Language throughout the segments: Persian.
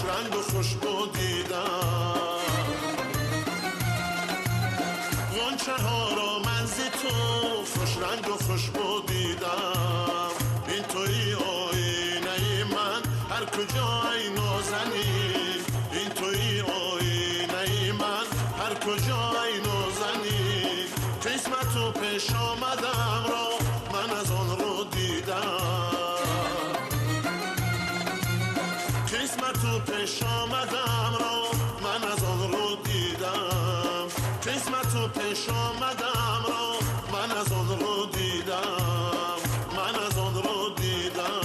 رنگ و خوشبو دیدم، غنچه ها را منزی تو خوش رنگ و خوشبو دیدم. این توی آینه من هر کجای نازنی، این توی آینه من هر کجای نازنی. قسمت و پیش آمدم را من از آن رو دیدم، قسمت و پیش آمدم را من از آن رو دیدم، قسمت و پیش آمدم را من از آن رو دیدم، من از آن رو دیدم.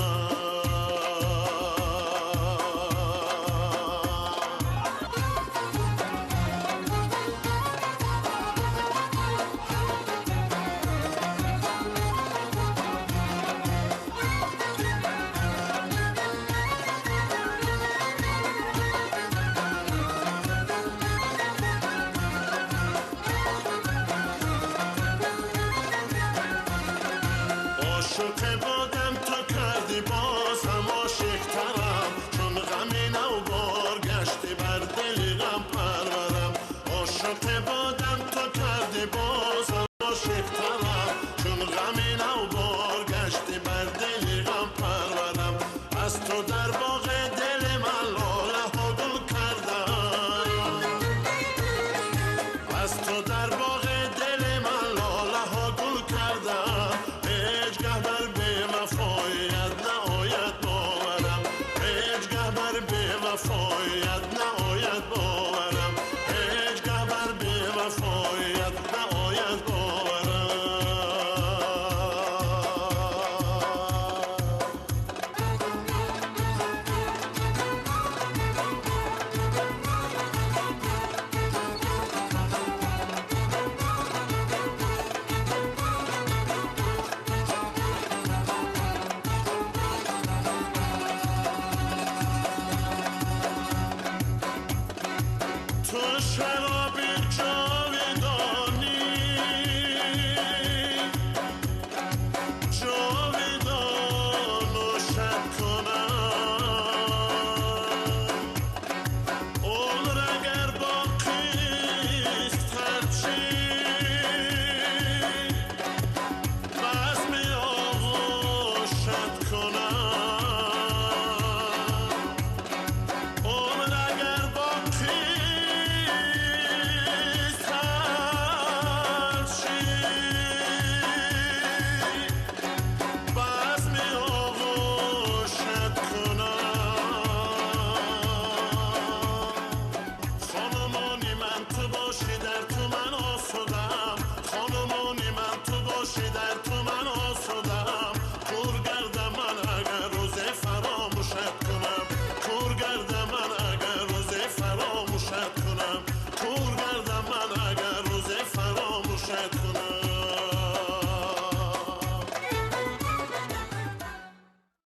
عاشق بادم تو کردی باز هم عاشق‌ترم، چون غم نو بارگشتی بر دل غم پرورم. عاشق بادم تو کردی باز هم عاشق‌ترم، چون غم نو بارگشتی بر دل غم پرورم. از تو در باغ دل من لاله ها گل کردم، از تو در باغ دل من لاله ها گل کردم. هیچگه بر بی وفایت نهایت باورم، هیچگه بر بی وفایت نهایت باورم، هیچگه بر بی وفایت نهایت باورم. تو